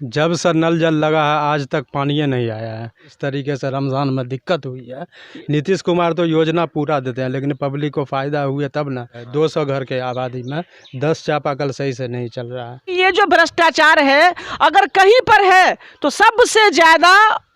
जब से नल जल लगा है आज तक पानी नहीं आया है। इस तरीके से रमज़ान में दिक्कत हुई है। नीतीश कुमार तो योजना पूरा देते हैं लेकिन पब्लिक को फ़ायदा हुए तब ना। 200 घर के आबादी में 10 चापाकल सही से नहीं चल रहा है। ये जो भ्रष्टाचार है अगर कहीं पर है तो सबसे ज़्यादा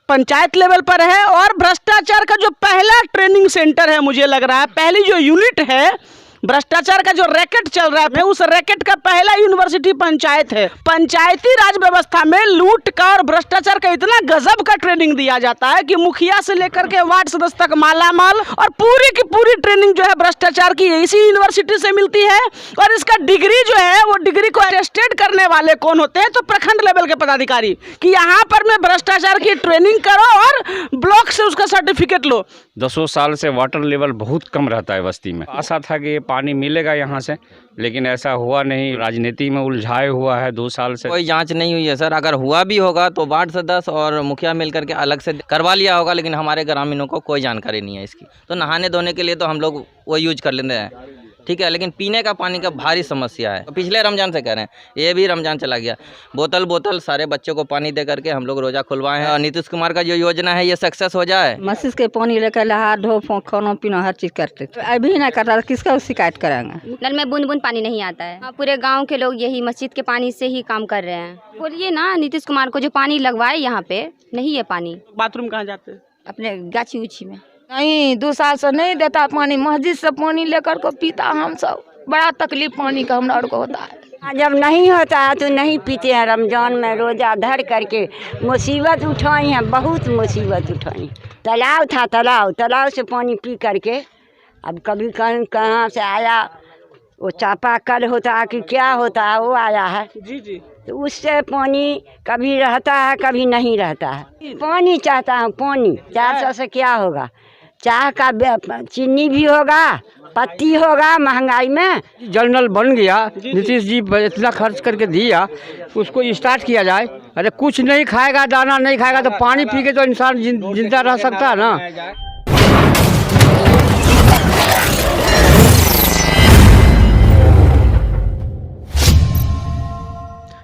पंचायत लेवल पर है। और भ्रष्टाचार का जो पहला ट्रेनिंग सेंटर है, मुझे लग रहा है पहली जो यूनिट है भ्रष्टाचार का, जो रैकेट चल रहा है, उस रैकेट का पहला यूनिवर्सिटी पंचायत है। पंचायती राज व्यवस्था में लूट का और भ्रष्टाचार का इतना गजब का ट्रेनिंग दिया जाता है कि मुखिया से लेकर के वार्ड सदस्य तक मालामाल, और पूरी की पूरी ट्रेनिंग जो है भ्रष्टाचार की इसी यूनिवर्सिटी से मिलती है। और इसका डिग्री जो है वो डिग्री को अटेस्टेड करने वाले कौन होते हैं? तो प्रखंड लेवल के पदाधिकारी, कि यहाँ पर मैं भ्रष्टाचार की ट्रेनिंग करो और ब्लॉक से उसका सर्टिफिकेट लो। 10 साल से वाटर लेवल बहुत कम रहता है बस्ती में। आशा था कि पानी मिलेगा यहाँ से, लेकिन ऐसा हुआ नहीं। राजनीति में उलझाए हुआ है 2 साल से। कोई जांच नहीं हुई है सर। अगर हुआ भी होगा तो वार्ड सदस्य और मुखिया मिलकर के अलग से करवा लिया होगा, लेकिन हमारे ग्रामीणों को कोई जानकारी नहीं है इसकी। तो नहाने धोने के लिए तो हम लोग वो यूज कर लेते हैं, ठीक है, लेकिन पीने का पानी का भारी समस्या है। पिछले रमजान से कह रहे हैं, ये भी रमजान चला गया, बोतल सारे बच्चों को पानी दे करके हम लोग रोजा खुलवाए हैं। और नीतीश कुमार का जो योजना है ये सक्सेस हो जाए। मस्जिद के पानी लेकर नहा धो खाना पीना हर चीज़ करते थे, अभी नहीं करता तो किसका शिकायत करेंगे? नल में बूंद बूंद पानी नहीं आता है। पूरे गांव के लोग यही मस्जिद के पानी से ही काम कर रहे हैं। बोलिए ना नीतीश कुमार को जो पानी लगवाए, यहाँ पे नहीं है पानी। बाथरूम कहाँ जाते हैं? अपने गाछी उछी में। नहीं, 2 साल से नहीं देता पानी। मस्जिद से पानी लेकर को पीता हम सब, बड़ा तकलीफ पानी का हम को होता है। जब नहीं होता है तो नहीं पीते हैं। रमजान में रोज़ा धर करके मुसीबत उठाई है, बहुत मुसीबत उठाई। तालाब था, तालाब से पानी पी करके, अब कभी कहाँ से आया, वो चापाकल होता है कि क्या होता है वो आया है जी जी, तो उससे पानी कभी रहता है कभी नहीं रहता है। पानी चाहता हूँ, पानी 400 से क्या होगा? चाय का चीनी भी होगा, पत्ती होगा, महंगाई में जल नल बन गया। नीतीश जी इतना खर्च करके दिया, उसको स्टार्ट किया जाए। अरे कुछ नहीं खाएगा, दाना नहीं खाएगा तो पानी पी के तो इंसान जिंदा रह सकता है ना।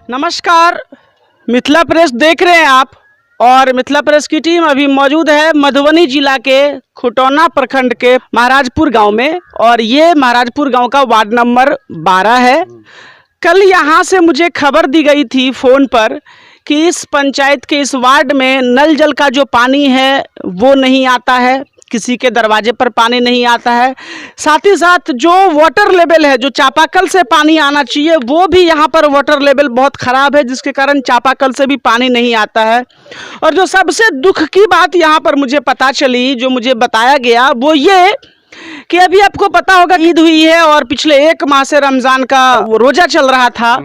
नमस्कार, मिथिला प्रेस देख रहे हैं आप, और मिथिला प्रेस की टीम अभी मौजूद है मधुबनी जिला के खुटौना प्रखंड के महाराजपुर गांव में। और ये महाराजपुर गांव का वार्ड नंबर 12 है। कल यहाँ से मुझे खबर दी गई थी फ़ोन पर कि इस पंचायत के इस वार्ड में नल जल का जो पानी है वो नहीं आता है, किसी के दरवाजे पर पानी नहीं आता है। साथ ही साथ जो वाटर लेवल है, जो चापाकल से पानी आना चाहिए, वो भी यहाँ पर वाटर लेवल बहुत ख़राब है, जिसके कारण चापाकल से भी पानी नहीं आता है। और जो सबसे दुख की बात यहाँ पर मुझे पता चली, जो मुझे बताया गया, वो ये कि अभी आपको पता होगा ईद हुई है और पिछले 1 माह से रमज़ान का रोज़ा चल रहा था।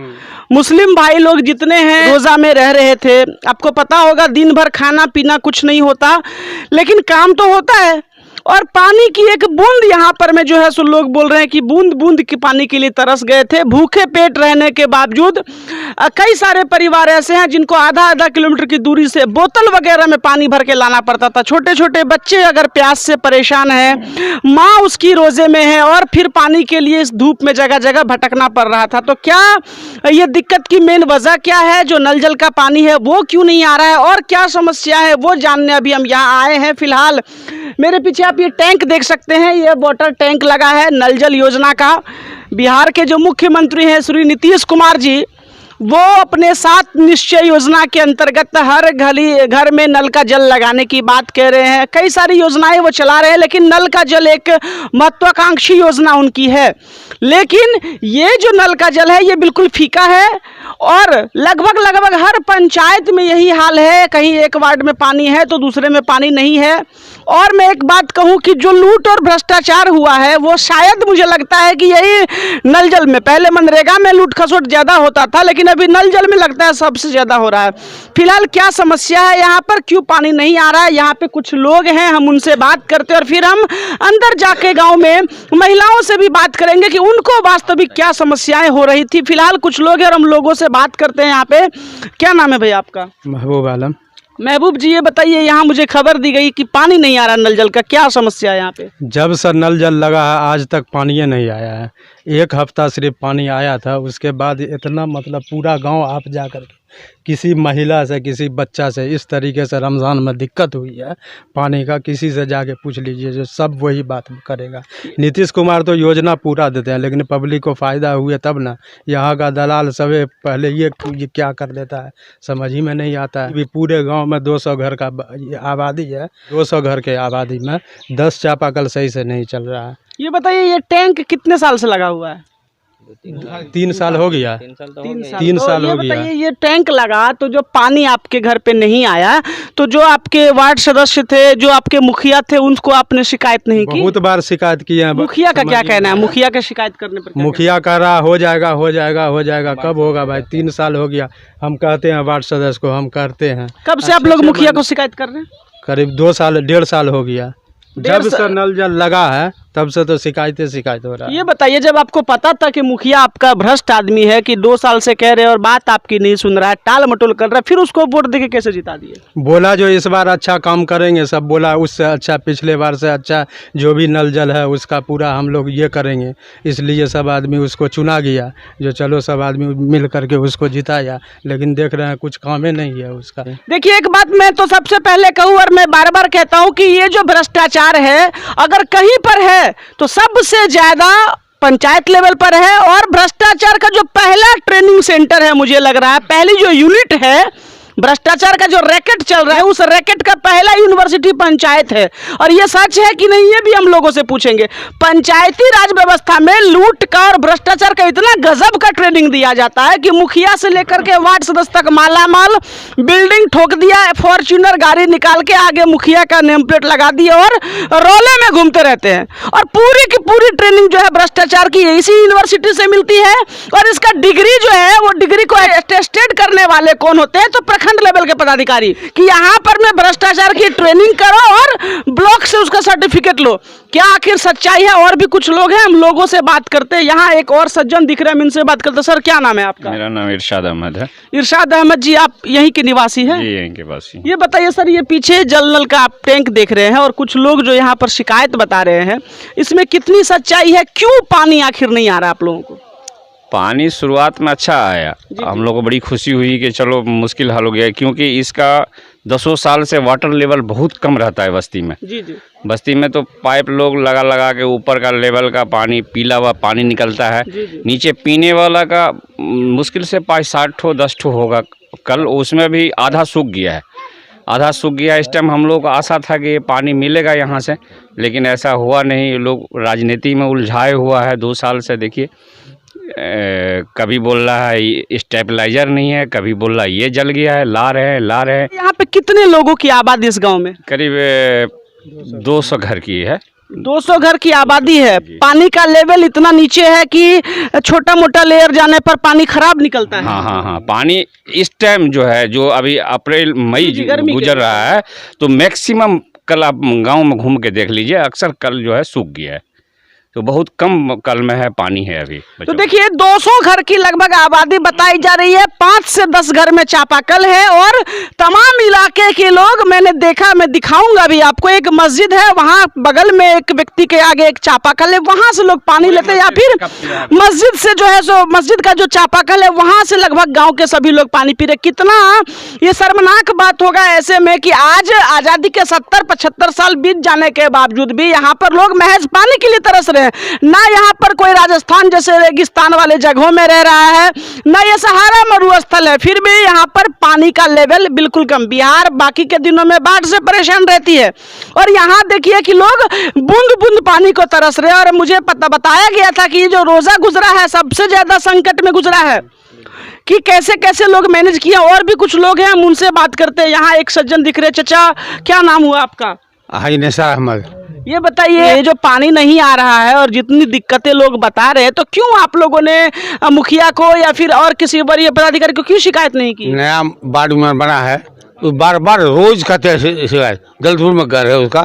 मुस्लिम भाई लोग जितने हैं रोज़ा में रह रहे थे। आपको पता होगा दिन भर खाना पीना कुछ नहीं होता, लेकिन काम तो होता है। और पानी की एक बूंद यहाँ पर में जो है सो लोग बोल रहे हैं कि बूंद बूंद की पानी के लिए तरस गए थे। भूखे पेट रहने के बावजूद कई सारे परिवार ऐसे हैं जिनको आधा किलोमीटर की दूरी से बोतल वगैरह में पानी भर के लाना पड़ता था। छोटे छोटे बच्चे अगर प्यास से परेशान हैं, माँ उसकी रोज़े में है, और फिर पानी के लिए इस धूप में जगह जगह भटकना पड़ रहा था। तो क्या ये दिक्कत की मेन वजह क्या है? जो नल जल का पानी है वो क्यों नहीं आ रहा है, और क्या समस्या है वो जानने अभी हम यहाँ आए हैं। फिलहाल मेरे पीछे आप ये टैंक देख सकते हैं, ये वाटर टैंक लगा है नल जल योजना का। बिहार के जो मुख्यमंत्री हैं श्री नीतीश कुमार जी, वो अपने 7 निश्चय योजना के अंतर्गत हर घर में नल का जल लगाने की बात कह रहे हैं। कई सारी योजनाएं वो चला रहे हैं, लेकिन नल का जल एक महत्वाकांक्षी योजना उनकी है। लेकिन ये जो नल का जल है ये बिल्कुल फीका है, और लगभग हर पंचायत में यही हाल है। कहीं एक वार्ड में पानी है तो दूसरे में पानी नहीं है। और मैं एक बात कहूं कि जो लूट और भ्रष्टाचार हुआ है वो शायद मुझे लगता है कि यही नल जल में, पहले मनरेगा में लूट खसोट ज़्यादा होता था, लेकिन अभी नल जल में लगता है सबसे ज़्यादा हो रहा है। फिलहाल क्या समस्या है यहाँ पर, क्यों पानी नहीं आ रहा है? यहाँ पे कुछ लोग हैं, हम उनसे बात करते हैं और फिर हम अंदर जाके गाँव में महिलाओं से भी बात करेंगे कि उनको वास्तविक क्या समस्याएं हो रही थी। फिलहाल कुछ लोग हैं और हम लोगों से बात करते हैं यहाँ पे। क्या नाम है भैया आपका? महबूब आलम। महबूब जी, ये बताइए, यहाँ मुझे खबर दी गई कि पानी नहीं आ रहा नल जल का, क्या समस्या है यहाँ पे? जब से नल जल लगा है आज तक पानी नहीं आया है। 1 हफ्ता सिर्फ पानी आया था, उसके बाद इतना मतलब पूरा गांव आप जा कर के किसी महिला से किसी बच्चा से इस तरीके से रमज़ान में दिक्कत हुई है पानी का, किसी से जाके पूछ लीजिए, जो सब वही बात करेगा। नीतीश कुमार तो योजना पूरा देते हैं लेकिन पब्लिक को फ़ायदा हुए तब ना। यहाँ का दलाल सभी पहले ये क्या कर देता है समझ ही में नहीं आता है। अभी पूरे गांव में 200 घर का आबादी है, 200 घर के आबादी में 10 चापाकल सही से नहीं चल रहा है। ये बताइए, ये टैंक कितने साल से लगा हुआ है? 3 साल हो गया। 3 साल हो गया। बताइए, ये टैंक लगा तो जो पानी आपके घर पे नहीं आया, तो जो आपके वार्ड सदस्य थे, जो आपके मुखिया थे, उनको आपने शिकायत नहीं की? बहुत बार शिकायत किए हैं। मुखिया का क्या कहना है? मुखिया का शिकायत करने पर मुखिया कह रहा हो जाएगा हो जाएगा हो जाएगा, कब होगा भाई? 3 साल हो गया। हम कहते हैं वार्ड सदस्य को, हम करते हैं। कब से आप लोग मुखिया को शिकायत कर रहे हैं? करीब 2 साल 1.5 साल हो गया। जब से नल जल लगा है तब से तो शिकायत हो रहा है। ये बताइए, जब आपको पता था कि मुखिया आपका भ्रष्ट आदमी है, कि 2 साल से कह रहे हैं और बात आपकी नहीं सुन रहा है, टाल मटोल कर रहा है, फिर उसको वोट देके कैसे जिता दिए? बोला जो इस बार अच्छा काम करेंगे, सब बोला उससे अच्छा, पिछले बार से अच्छा जो भी नल जल है उसका पूरा हम लोग ये करेंगे, इसलिए सब आदमी उसको चुना गया। जो चलो सब आदमी मिल करके उसको जिताया, लेकिन देख रहे हैं कुछ काम ही नहीं है उसका। देखिए, एक बात मैं तो सबसे पहले कहूँ और मैं बार बार कहता हूँ कि ये जो भ्रष्टाचार है अगर कहीं पर है तो सबसे ज्यादा पंचायत लेवल पर है। और भ्रष्टाचार का जो पहला ट्रेनिंग सेंटर है, मुझे लग रहा है पहली जो यूनिट है, भ्रष्टाचार का जो रैकेट चल रहा है, उस रैकेट का पहला यूनिवर्सिटी पंचायत है। और ये सच है कि नहीं, ये भी हम लोगों से पूछेंगे। पंचायती राज व्यवस्था में लूट का और भ्रष्टाचार का इतना गजब का ट्रेनिंग दिया जाता है कि मुखिया से लेकर के वार्ड सदस्य तक मालामाल। बिल्डिंग ठोक दिया, फॉर्च्यूनर गाड़ी निकाल के आगे मुखिया का नेम प्लेट लगा दिया और रोले में घूमते रहते हैं। और पूरी की पूरी ट्रेनिंग जो है भ्रष्टाचार की इसी यूनिवर्सिटी से मिलती है। और इसका डिग्री जो है, वो डिग्री को अटेस्टेड करने वाले कौन होते हैं? तो प्रखंड लेवल के पदाधिकारी, कि यहाँ पर मैं भ्रष्टाचार की ट्रेनिंग करो और ब्लॉक से उसका सर्टिफिकेट लो। क्या आखिर सच्चाई है? और भी कुछ लोग हैं, हम लोगों से बात करते हैं। यहाँ एक और सज्जन दिख रहे हैं, इनसे बात करते हैं। सर, क्या नाम है आपका? मेरा नाम इरशाद अहमद है। इरशाद अहमद जी, आप यहीं के निवासी हैं? जी, यहीं के पास ही। ये बताइए सर, ये पीछे जल नल का आप टैंक देख रहे हैं और कुछ लोग जो यहाँ पर शिकायत बता रहे हैं, इसमें कितनी सच्चाई है? क्यों पानी आखिर नहीं आ रहा आप लोगों को? पानी शुरुआत में अच्छा आया, हम लोग को बड़ी खुशी हुई कि चलो मुश्किल हल हो गया, क्योंकि इसका 10 साल से वाटर लेवल बहुत कम रहता है बस्ती में। जी जी। बस्ती में तो पाइप लोग लगा लगा के ऊपर का लेवल का पानी, पीला हुआ पानी निकलता है। नीचे पीने वाला का मुश्किल से 60 ठो 10 ठो होगा। कल उसमें भी आधा सूख गया है, आधा सूख गया। इस टाइम हम लोग को आशा था कि ये पानी मिलेगा यहाँ से, लेकिन ऐसा हुआ नहीं। लोग राजनीति में उलझाए हुआ है 2 साल से। देखिए, कभी बोल रहा है स्टेबलाइजर नहीं है, कभी बोल रहा है ये जल गया है, ला रहे हैं। यहाँ पे कितने लोगों की आबादी इस गांव में? करीब 200 घर की है। 200 घर की आबादी है। पानी का लेवल इतना नीचे है कि छोटा मोटा लेयर जाने पर पानी खराब निकलता है। हाँ, पानी इस टाइम जो है, जो अभी अप्रैल मई गुजर रहा है, तो मैक्सिमम कल आप गांव में घूम के देख लीजिए, अक्सर कल जो है सूख गया है। तो बहुत कम कल में है, पानी है अभी। तो देखिए, 200 घर की लगभग आबादी बताई जा रही है। 5 से 10 घर में चापाकल है और तमाम इलाके के लोग, मैंने देखा, मैं दिखाऊंगा भी आपको। एक मस्जिद है, वहाँ बगल में एक व्यक्ति के आगे एक चापाकल है, वहाँ से लोग पानी लेते हैं। या फिर मस्जिद से जो है, सो मस्जिद का जो चापाकल है, वहाँ से लगभग गाँव के सभी लोग पानी पी रहे। कितना ये शर्मनाक बात होगा ऐसे में कि आज आज़ादी के 70-75 साल बीत जाने के बावजूद भी यहाँ पर लोग महज पानी के लिए तरस रहे हैं। ना यहाँ पर कोई राजस्थान जैसे रेगिस्तान वाले जगहों में रह रहा है, ना ये सहारा मरुस्थल है, फिर भी यहाँ पर पानी का लेवल बिल्कुल कम। बिहार बाकी के दिनों में बाढ़ से परेशान रहती है और यहाँ देखिए कि लोग बूंद बूंद पानी को तरस रहे हैं। और मुझे बताया गया था कि ये जो रोजा गुजरा है, सबसे ज्यादा संकट में गुजरा है, कि कैसे कैसे लोग मैनेज किया। और भी कुछ लोग हैं, हम उनसे बात करते हैं। यहाँ एक सज्जन दिख रहे। चाचा, क्या नाम हुआ आपका? हाजी निसार अहमद। ये बताइए, ये जो पानी नहीं आ रहा है और जितनी दिक्कतें लोग बता रहे हैं, तो क्यों आप लोगों ने मुखिया को या फिर और किसी वरीय पदाधिकारी को क्यों शिकायत नहीं की? नया वार्ड में बना है तो बार बार रोज कहते हैं शिकायत। दलपुर में घर है उसका,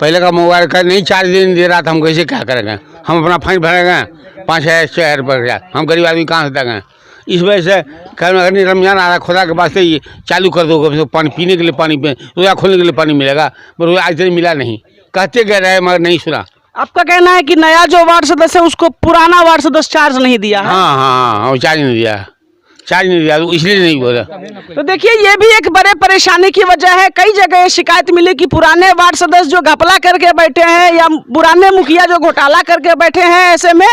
पहले का मोबाइल का नहीं चार्ज दे रहा था। हम कैसे क्या करेंगे? हम अपना फाइन भरेंगे 5,000-6,000 रुपये। हम गरीब आदमी कहाँ से देंगे? इस वजह से अगर रमजान आ रहा है, खुदा के वास्ते ये चालू कर दो, पानी पीने के लिए पानी पे, रोजा खोलने के लिए पानी मिलेगा। पर आज तक मिला नहीं, कहते गए रहे मगर नहीं सुना। आपका कहना है कि नया जो वार्ड सदस्य है उसको पुराना वार्ड सदस्य चार्ज नहीं दिया है? हाँ, वो चार्ज नहीं दिया। चार्ज नहीं दिया, तो इसलिए नहीं हो रहा। तो देखिए ये भी एक बड़े परेशानी की वजह है। कई जगह ये शिकायत मिली कि पुराने वार्ड सदस्य जो घपला करके बैठे हैं या पुराने मुखिया जो घोटाला करके बैठे हैं, ऐसे में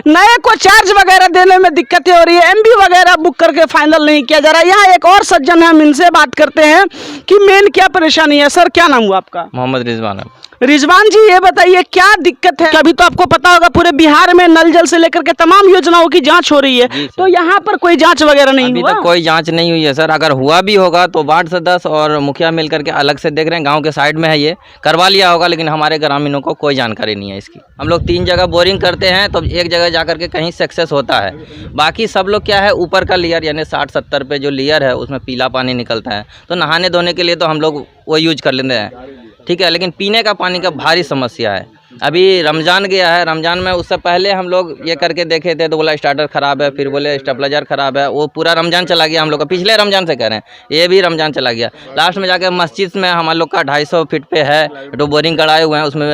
नए को चार्ज वगैरह देने में दिक्कतें हो रही है, एमबी वगैरह बुक करके फाइनल नहीं किया जा रहा है। यहाँ एक और सज्जन है, हम इनसे बात करते हैं कि मेन क्या परेशानी है। सर क्या नाम हुआ आपका? मोहम्मद रिजवान है। रिजवान जी ये बताइए क्या दिक्कत है? अभी तो आपको पता होगा पूरे बिहार में नल जल से लेकर के तमाम योजनाओं की जांच हो रही है, तो यहाँ पर कोई जांच वगैरह नहीं अभी हुआ? तक कोई जांच नहीं हुई है सर। अगर हुआ भी होगा तो वार्ड सदस्य और मुखिया मिलकर के अलग से देख रहे हैं, गांव के साइड में है, ये करवा लिया होगा, लेकिन हमारे ग्रामीणों को कोई जानकारी नहीं है इसकी। हम लोग 3 जगह बोरिंग करते हैं तो एक जगह जाकर के कहीं सक्सेस होता है, बाकी सब लोग क्या है ऊपर का लेयर यानी 60-70 पे जो लेयर है उसमें पीला पानी निकलता है, तो नहाने धोने के लिए तो हम लोग वो यूज कर लेते हैं, ठीक है, लेकिन पीने का पानी का भारी समस्या है। अभी रमज़ान गया है, रमज़ान में उससे पहले हम लोग ये करके देखे थे तो बोला स्टार्टर ख़राब है, फिर बोले स्टेबलाइजर ख़राब है, वो पूरा रमज़ान चला गया हम लोग का, पिछले रमज़ान से कह रहे हैं, ये भी रमज़ान चला गया। लास्ट में जाके मस्जिद में हम लोग का 250 फीट पे है, तो बोरिंग कराए हुए हैं, उसमें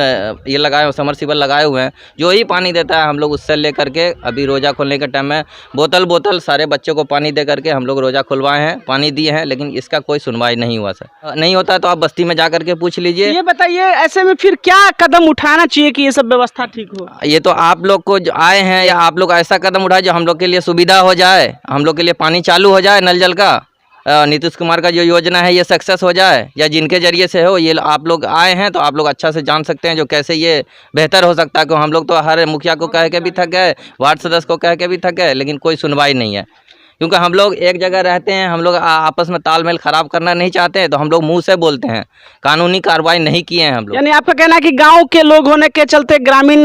ये लगाए हुए समरसीबल लगाए हुए हैं, जो ही पानी देता है हम लोग उससे ले करके अभी रोज़ा खोलने के टाइम में बोतल सारे बच्चों को पानी दे करके हम लोग रोज़ा खुलवाए हैं, पानी दिए हैं, लेकिन इसका कोई सुनवाई नहीं हुआ सर। नहीं होता तो आप बस्ती में जा करके पूछ लीजिए। ये बताइए ऐसे में फिर क्या कदम उठाना चाहिए कि ये सब व्यवस्था ठीक हो? ये तो आप लोग को जो आए हैं या आप लोग ऐसा कदम उठाए जो हम लोग के लिए सुविधा हो जाए, हम लोग के लिए पानी चालू हो जाए नल जल का, नीतीश कुमार का जो योजना है ये सक्सेस हो जाए, या जिनके जरिए से हो, ये आप लोग आए हैं तो आप लोग अच्छा से जान सकते हैं जो कैसे ये बेहतर हो सकता है। क्यों हम लोग तो हर मुखिया को कह के भी थक गए, वार्ड सदस्य को कह के भी थक गए, लेकिन कोई सुनवाई नहीं है, क्योंकि हम लोग एक जगह रहते हैं, हम लोग आपस में तालमेल खराब करना नहीं चाहते हैं, तो हम लोग मुंह से बोलते हैं, कानूनी कार्रवाई नहीं किए हैं हम लोग। यानी आपका कहना है कि गांव के लोग होने के चलते ग्रामीण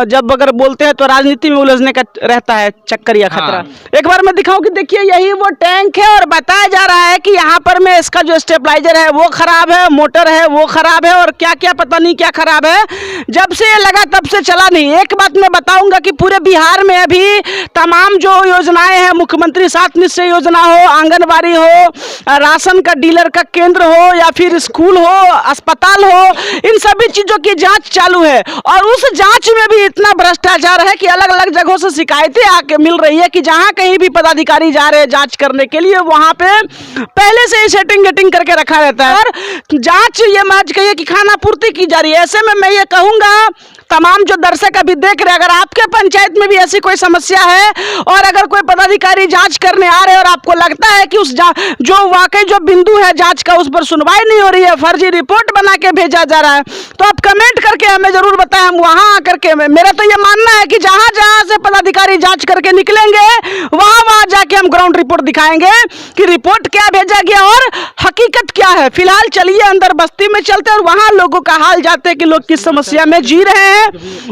जब अगर बोलते हैं तो राजनीति में उलझने का रहता है चक्कर या खतरा। एक बार मैं दिखाऊं कि देखिए यही वो टैंक है और बताया जा रहा है कि यहाँ पर में इसका जो स्टेबलाइजर है वो खराब है, मोटर है वो खराब है, और क्या क्या पता नहीं क्या खराब है। जब से ये लगा तब से चला नहीं। एक बात मैं बताऊंगा कि पूरे बिहार में अभी तमाम जो योजनाएं हैं, मुख्यमंत्री 7 निश्चय योजना हो, आंगनबाड़ी हो, राशन का डीलर का केंद्र हो, या फिर स्कूल हो, अस्पताल हो, इन सभी चीजों की जांच चालू है, और उस जांच में भी इतना भ्रष्टाचार है कि अलग अलग जगहों से शिकायतें आके मिल रही है कि जहां कहीं भी पदाधिकारी जा रहे हैं जांच करने के लिए, वहां पे पहले से ही सेटिंग करके रखा रहता है, और जांच ये मैच कहिए कि खाना पूर्ति की जा रही है। ऐसे में मैं ये कहूंगा तमाम जो दर्शक अभी देख रहे हैं, अगर आपके पंचायत में भी ऐसी कोई समस्या है और अगर कोई पदाधिकारी जांच करने आ रहे हैं और आपको लगता है कि उस जो वाकई जो बिंदु है जांच का उस पर सुनवाई नहीं हो रही है, फर्जी रिपोर्ट बना के भेजा जा रहा है, तो आप कमेंट करके हमें जरूर बताएं। हम वहां आकर के, मेरा तो ये मानना है कि जहां जहां से पदाधिकारी जांच करके निकलेंगे वहां जाके हम ग्राउंड रिपोर्ट दिखाएंगे कि रिपोर्ट क्या भेजा गया और हकीकत क्या है। फिलहाल चलिए अंदर बस्ती में चलते हैं और वहां लोगों का हाल जानते हैं कि लोग किस समस्या में जी रहे हैं,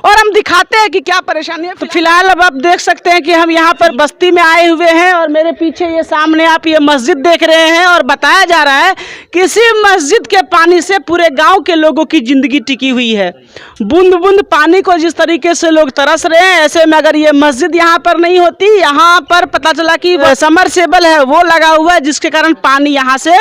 और हम दिखाते हैं कि क्या परेशानी है। तो फिलहाल अब आप देख सकते हैं कि हम यहाँ पर बस्ती में आए हुए हैं, और मेरे पीछे ये सामने आप ये मस्जिद देख रहे हैं, और बताया जा रहा है कि इसी मस्जिद के पानी से पूरे गांव के लोगों की जिंदगी टिकी हुई है। बूंद बूंद पानी को जिस तरीके से लोग तरस रहे हैं, ऐसे में अगर ये मस्जिद यहाँ पर नहीं होती, यहाँ पर पता चला कि समरसेबल है वो लगा हुआ है, जिसके कारण पानी यहाँ से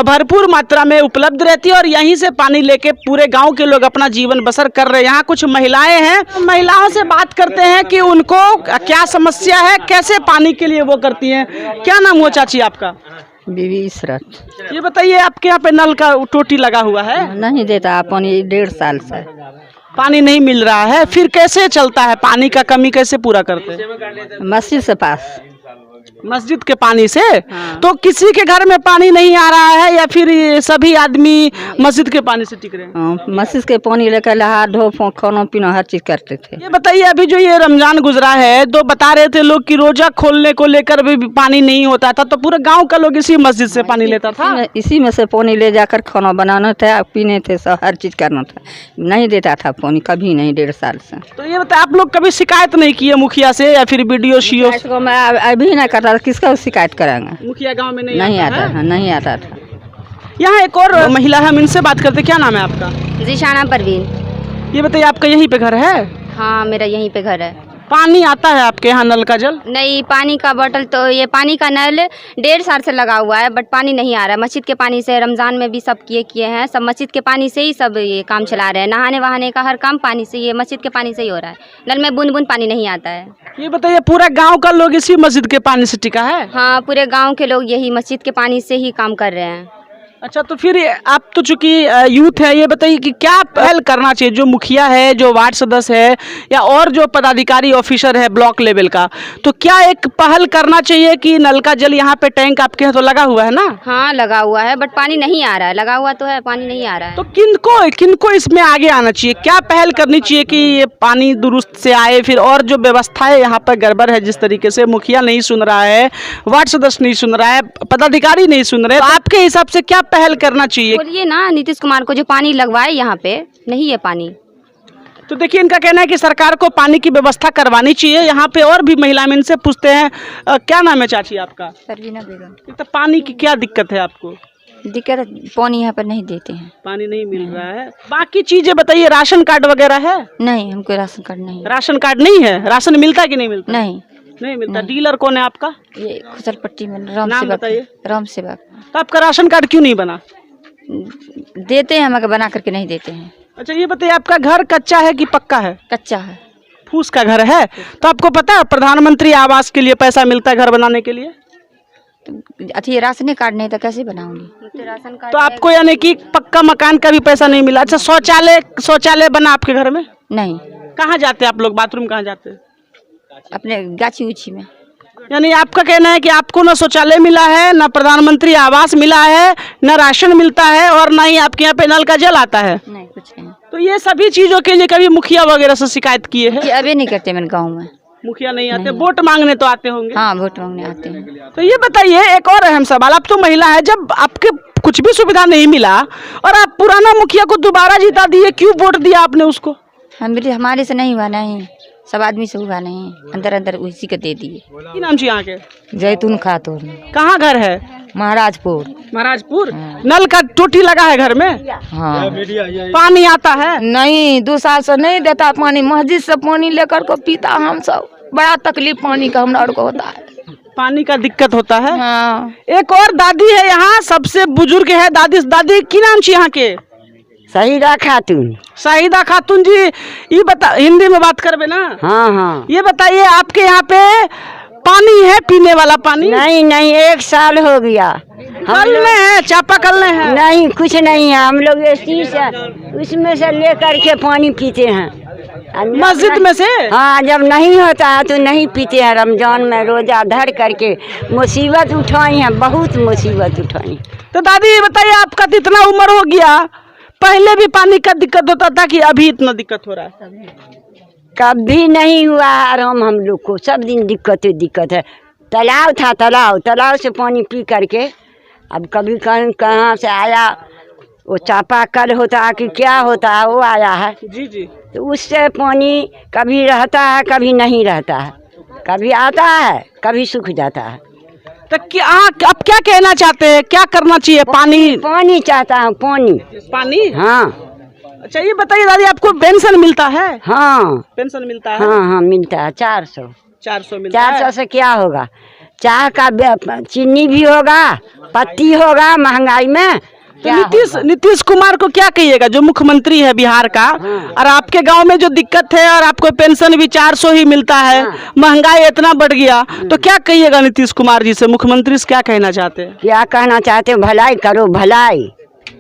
भरपूर मात्रा में उपलब्ध रहती है, और यहीं से पानी लेके पूरे गाँव के लोग अपना जीवन बसर कर रहे हैं। यहाँ कुछ महिलाएं हैं, महिलाओं से बात करते हैं कि उनको क्या समस्या है, कैसे पानी के लिए वो करती हैं। क्या नाम हुआ चाची आपका? बीबी इसरत। ये बताइए आपके यहाँ पे नल का टोटी लगा हुआ है? नहीं देता पानी 1.5 साल से। पानी नहीं मिल रहा है, फिर कैसे चलता है? पानी का कमी कैसे पूरा करते हैं? मस्जिद से पास, मस्जिद के पानी से। तो किसी के घर में पानी नहीं आ रहा है या फिर ये सभी आदमी मस्जिद के पानी से टिक रहे हैं? मस्जिद के पानी लेकर हाथ धो, खाना पीना हर चीज करते थे। ये बताइए अभी जो ये रमजान गुजरा है तो बता रहे थे लोग कि रोजा खोलने को लेकर भी पानी नहीं होता था, तो पूरे गांव का लोग इसी मस्जिद से पानी लेता था? इसी में से पानी ले जाकर खाना बनाना था, पीने थे, सब हर चीज करना था। नहीं देता था पानी कभी नहीं 1.5 साल से। तो ये बताइए आप लोग कभी शिकायत नहीं किए मुखिया से या फिर BDO CO? अभी नहीं करता, किसका शिकायत कराएंगे? मुखिया गांव में नहीं आता था, नहीं आता था। यहाँ एक और महिला है, हम इनसे बात करते। क्या नाम है आपका? जीशाना परवीन। ये बताइए आपका यहीं पे घर है? हाँ मेरा यहीं पे घर है। पानी आता है आपके यहाँ नल का जल? नहीं, पानी का बोतल तो ये पानी का नल 1.5 साल से लगा हुआ है, बट पानी नहीं आ रहा है। मस्जिद के पानी से रमज़ान में भी सब किए हैं, सब मस्जिद के पानी से ही सब ये काम चला रहे हैं। नहाने वहाने का हर काम पानी से, ये मस्जिद के पानी से ही हो रहा है। नल में बूंद बूंद पानी नहीं आता है। ये बताइए, पूरा गांव का लोग इसी मस्जिद के पानी से टिका है? हाँ, पूरे गाँव के लोग यही मस्जिद के पानी से ही काम कर रहे हैं। अच्छा, तो फिर आप तो चूंकि यूथ है, ये बताइए कि क्या पहल करना चाहिए, जो मुखिया है, जो वार्ड सदस्य है, या और जो पदाधिकारी ऑफिसर है ब्लॉक लेवल का, तो क्या एक पहल करना चाहिए कि नल का जल यहाँ पे टैंक आपके यहाँ तो लगा हुआ है ना? हाँ, लगा हुआ है, बट पानी नहीं आ रहा है। लगा हुआ तो है, पानी नहीं आ रहा है। तो किनको इसमें आगे आना चाहिए, क्या पहल करनी चाहिए कि ये पानी दुरुस्त से आए? फिर और जो व्यवस्था है यहाँ पर गड़बड़ है, जिस तरीके से मुखिया नहीं सुन रहा है, वार्ड सदस्य नहीं सुन रहा है, पदाधिकारी नहीं सुन रहे, तो आपके हिसाब से क्या पहल करना चाहिए? बोलिए ना, नीतीश कुमार को जो पानी लगवाए यहाँ पे, नहीं है पानी। तो देखिए, इनका कहना है कि सरकार को पानी की व्यवस्था करवानी चाहिए। यहाँ पे और भी महिला में इनसे पूछते हैं। क्या नाम है चाची आपका? परवीना बेगम। तो पानी की क्या दिक्कत है आपको? दिक्कत पानी यहाँ पर नहीं देते हैं। पानी नहीं मिल रहा है। बाकी चीजें बताइए, राशन कार्ड वगैरह है? नहीं, हमको राशन कार्ड नहीं। राशन कार्ड नहीं है? राशन मिलता है कि नहीं मिलता? नहीं मिलता। डीलर कौन है आपका? ये खुसलपट्टी में नाम बताइए। राम सेवक। तो आपका राशन कार्ड क्यों नहीं बना? देते हैं, मगर बना करके नहीं देते हैं। अच्छा, ये बताइए, आपका घर कच्चा है कि पक्का है? कच्चा है। फूस का घर है। तो आपको पता है प्रधानमंत्री आवास के लिए पैसा मिलता है घर बनाने के लिए? अथी राशन कार्ड नहीं तो कैसे बनाऊंगी? राशन कार्ड तो आपको यानी कि पक्का मकान का भी पैसा नहीं मिला। अच्छा, शौचालय बना आपके घर में? नहीं। कहाँ जाते हैं आप लोग, बाथरूम कहाँ जाते हैं? अपने गाची उची में। यानी आपका कहना है कि आपको न शौचालय मिला है, न प्रधानमंत्री आवास मिला है, न राशन मिलता है, और न ही आपके यहाँ पे नल का जल आता है? नहीं, कुछ नहीं। तो ये सभी चीजों के लिए कभी मुखिया वगैरह से शिकायत किए हैं? अभी नहीं करते मेरे गाँव में। मुखिया नहीं आते? वोट मांगने तो आते होंगे? हाँ, वोट मांगने आते हैं। तो ये बताइए, एक और अहम सवाल, आप तो महिला है, जब आपके कुछ भी सुविधा नहीं मिला और आप पुराना मुखिया को दोबारा जिता दिए, क्यों वोट दिया आपने उसको? हमारे से नहीं हुआ, नहीं सब आदमी से हुआ, नहीं अंदर अंदर उसी को दे दिए। क्या नाम जी यहाँ के? जैतून खातून। कहाँ घर है? महाराजपुर। महाराजपुर। नल का टोटी लगा है घर में? हाँ। पानी आता है? नहीं, 2 साल से नहीं देता पानी। मस्जिद से पानी लेकर को पीता हम सब। बड़ा तकलीफ पानी का हमरा को होता है। पानी का दिक्कत होता है। हाँ। एक और दादी है यहाँ, सबसे बुजुर्ग है दादी की नाम छी यहाँ के? शाहिदा खातून। शाहिदा खातून जी, ये बता, हिंदी में बात करबे ना? हाँ हाँ। ये बताइए, आपके यहाँ पे पानी है, पीने वाला पानी? नहीं, 1 साल हो गया। कल में है, चापाकल में है? नहीं, कुछ नहीं है। हम लोग इसी से उसमें से लेकर के पानी पीते हैं। मस्जिद में से? हाँ, जब नहीं होता है तो नहीं पीते हैं। रमजान में रोजा धर करके मुसीबत उठाई है, बहुत मुसीबत उठाई। तो दादी ये बताइए, आपका तो इतना उम्र हो गया, पहले भी पानी का दिक्कत होता था कि अभी इतना दिक्कत हो रहा है? कभी नहीं हुआ आराम हम लोग को, सब दिन दिक्कत है। तालाब था, तालाब से पानी पी करके, अब कभी कहाँ से आया, वो चापाकल होता है कि क्या होता है, वो आया है। जी जी। तो उससे पानी कभी रहता है, कभी नहीं रहता है, कभी आता है, कभी सूख जाता है। तो क्या आप क्या कहना चाहते हैं, क्या करना चाहिए? पानी चाहता हूँ, पानी। हाँ। अच्छा, ये बताइए दादी, आपको पेंशन मिलता है? हाँ, पेंशन मिलता है। हाँ, मिलता है 400 मिलता है। 400 से क्या होगा? चाय का चीनी भी होगा, पत्ती होगा, महंगाई में। तो नीतीश कुमार को क्या कहिएगा, जो मुख्यमंत्री है बिहार का? और आपके गांव में जो दिक्कत है, और आपको पेंशन भी 400 ही मिलता है, महंगाई इतना बढ़ गया, तो क्या कहिएगा नीतीश कुमार जी से? मुख्यमंत्री से क्या कहना चाहते हैं? क्या कहना चाहते हैं? भलाई करो, भलाई,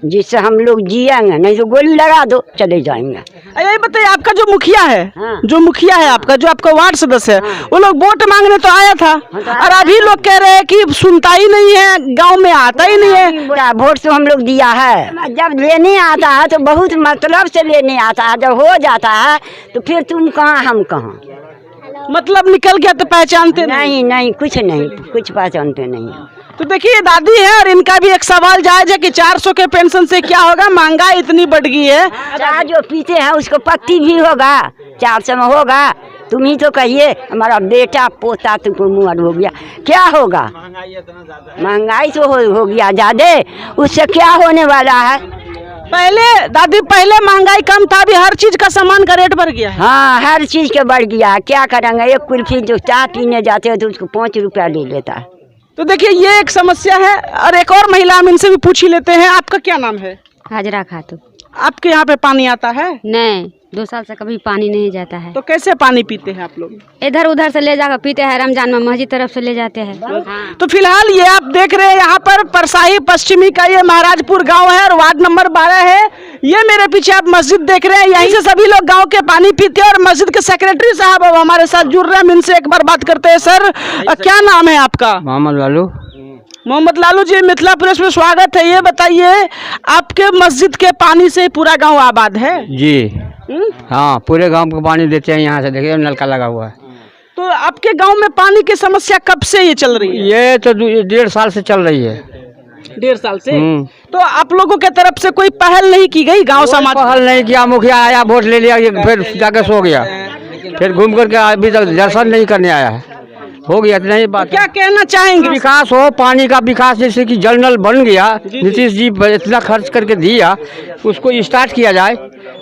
जिससे हम लोग जिएंगे, नहीं तो गोली लगा दो, चले जाएंगे। ये बताइए, आपका जो मुखिया है, जो मुखिया है आपका, जो आपका वार्ड सदस्य है, वो लोग वोट मांगने तो आया था, और अभी लोग कह रहे हैं कि सुनता ही नहीं है, गांव में आता ही नहीं है। वोट तो हम लोग दिया है। जब लेने आता है तो बहुत मतलब से लेने आता है, जब हो जाता है तो फिर तुम कहाँ, हम कहाँ। मतलब निकल गया तो पहचानते नहीं, कुछ नहीं, कुछ पहचानते नहीं। तो देखिए, दादी है, और इनका भी एक सवाल जायज है कि 400 के पेंशन से क्या होगा, महंगाई इतनी बढ़ गई है। चाय जो पीते हैं उसको पत्ती भी होगा, 400 में होगा। तुम ही तो कहिए, हमारा बेटा पोता तुमको मुअर हो गया, क्या होगा? महंगाई तो हो गया ज्यादा, उससे क्या होने वाला है? पहले महंगाई कम था, अभी हर चीज का सामान का रेट बढ़ गया है। हाँ, हर चीज़ के बढ़ गया। क्या करेंगे, एक कुल्फी जो चाय पीने जाते हैं तो उसको 5 रुपया ले लेता है। तो देखिए ये एक समस्या है। और एक और महिला, हम इनसे भी पूछ ही लेते हैं। आपका क्या नाम है? हाजरा खातून। आपके यहाँ पे पानी आता है? नहीं, 2 साल से कभी पानी नहीं जाता है। तो कैसे पानी पीते हैं आप लोग? इधर उधर से ले जाकर पीते हैं, रमजान में मस्जिद तरफ से ले जाते हैं। तो फिलहाल ये आप देख रहे हैं यहाँ पर परसाही पश्चिमी का ये महाराजपुर गांव है और वार्ड नंबर 12 है। ये मेरे पीछे आप मस्जिद देख रहे हैं, यहीं से सभी लोग गांव के पानी पीते हैं। और मस्जिद के सेक्रेटरी साहब अब हमारे साथ जुड़ रहे हैं, हम इनसे एक बार बात करते हैं। सर, क्या नाम है आपका? मोहम्मद लालू। मोहम्मद लालू जी, मिथिला प्रेस में स्वागत है। ये बताइए, आपके मस्जिद के पानी से पूरा गांव आबाद है? जी हाँ, पूरे गांव को पानी देते हैं। यहाँ से देखिए नलका लगा हुआ है। तो आपके गांव में पानी की समस्या कब से ये चल रही है? ये तो 1.5 साल से चल रही है। 1.5 साल से? तो आप लोगों के तरफ से कोई पहल नहीं की गई? गांव समाज पहल नहीं किया, मुखिया आया, वोट ले लिया, फिर जाके सो गया, फिर घूम करके अभी तक दर्शन नहीं करने आया है। हो गया इतना ही बात। क्या कहना चाहेंगे? विकास हो, पानी का विकास, जैसे कि जल नल बन गया, नीतीश जी इतना खर्च करके दिया, उसको स्टार्ट किया जाए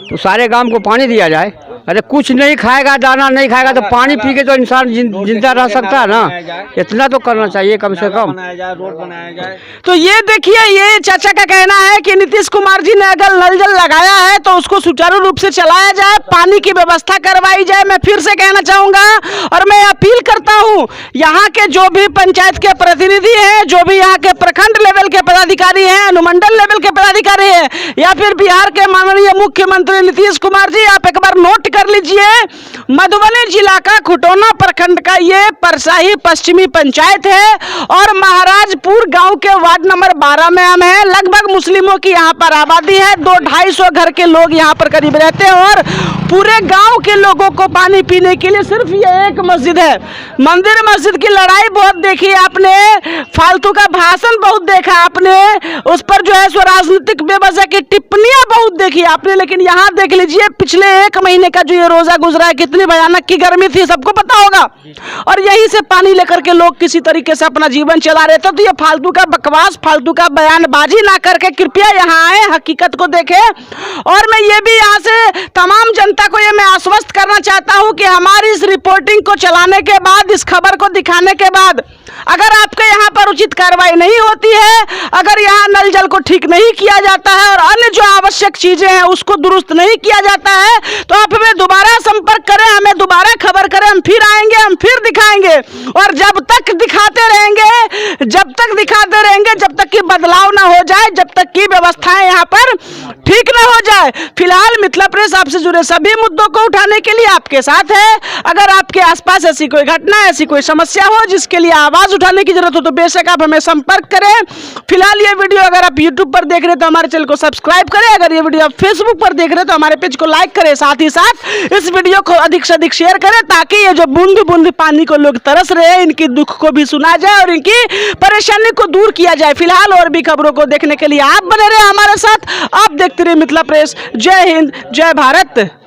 तो सारे गांव को पानी दिया जाए। अरे कुछ नहीं खाएगा, दाना नहीं खाएगा तो पानी पी के तो इंसान जिंदा रह सकता है ना। इतना तो करना चाहिए कम से कम। तो ये देखिए, ये चाचा का कहना है कि नीतीश कुमार जी ने अगर नल जल लगाया है तो उसको सुचारू रूप से चलाया जाए, पानी की व्यवस्था करवाई जाए। मैं फिर से कहना चाहूंगा और मैं अपील करता हूं, यहाँ के जो भी पंचायत के प्रतिनिधि हैं, जो भी यहाँ के प्रखंड लेवल के पदाधिकारी हैं, अनुमंडल लेवल के पदाधिकारी हैं, या फिर बिहार के माननीय मुख्यमंत्री नीतीश कुमार जी, आप एक बार नोट कर लीजिए, मधुबनी जिला का खुटौना प्रखंड का ये परसाही पश्चिमी पंचायत है और महाराजपुर गांव के वार्ड नंबर 12 में हम हैं। लगभग मुस्लिमों की यहाँ पर आबादी है, 200-250 घर के लोग यहाँ पर करीब रहते हैं और पूरे गांव के लोगों को पानी पीने के लिए सिर्फ ये एक मस्जिद है। मंदिर मस्जिद की लड़ाई बहुत देखी आपने, फालतू का भाषण बहुत देखा आपने, उस पर जो है सो राजनीतिक बेवजह की टिप्पणियां बहुत देखी आपने। लेकिन यहाँ देख लीजिए, पिछले 1 महीने का जो ये रोजा गुजरा है, कितनी भयानक की गर्मी थी, सबको पता होगा। और यहीं से पानी लेकर के लोग किसी तरीके से अपना जीवन चला रहे थे। तो ये फालतू का बकवास, फालतू का बयानबाजी ना करके कृपया यहाँ आए, हकीकत को देखें। और मैं ये भी यहाँ से तमाम जनता को ये मैं आश्वस्त करना चाहता हूँ कि हमारी इस रिपोर्टिंग को चलाने के बाद, इस खबर को दिखाने के बाद, अगर आपके यहाँ पर उचित कार्रवाई नहीं होती है, अगर यहाँ नल जल को ठीक नहीं किया जाता है और अन्य जो आवश्यक चीजें हैं उसको दुरुस्त नहीं किया जाता है, तो आप हमें दोबारा संपर्क करें, हमें दोबारा खबर करें, हम फिर आएंगे, हम फिर दिखाएंगे। और जब तक दिखाते रहेंगे, जब तक कि बदलाव ना हो जाए, जब तक कि व्यवस्थाएं यहाँ पर ठीक ना हो जाए। फिलहाल मिथिला प्रेस आपसे जुड़े सभी मुद्दों को उठाने के लिए आपके साथ है। अगर आपके आसपास ऐसी कोई घटना, ऐसी कोई समस्या हो जिसके लिए आवाज उठाने की जरूरत हो तो बेशक आप हमें संपर्क करें। फिलहाल ये वीडियो अगर आप YouTube पर देख रहे हैं तो हमारे चैनल को सब्सक्राइब करें, अगर ये वीडियो आप Facebook पर देख रहे हैं तो हमारे पेज को लाइक करें, साथ ही साथ इस वीडियो को अधिक से अधिक शेयर करें ताकि ये जो बूंद बूंद पानी को लोग तरस रहे हैं, इनकी दुख को भी सुना जाए और इनकी परेशानी को दूर किया जाए। फिलहाल और भी खबरों को देखने के लिए आप बने रहे हमारे साथ, आप देखते रहे मिथिला प्रेस। जय हिंद, जय भारत।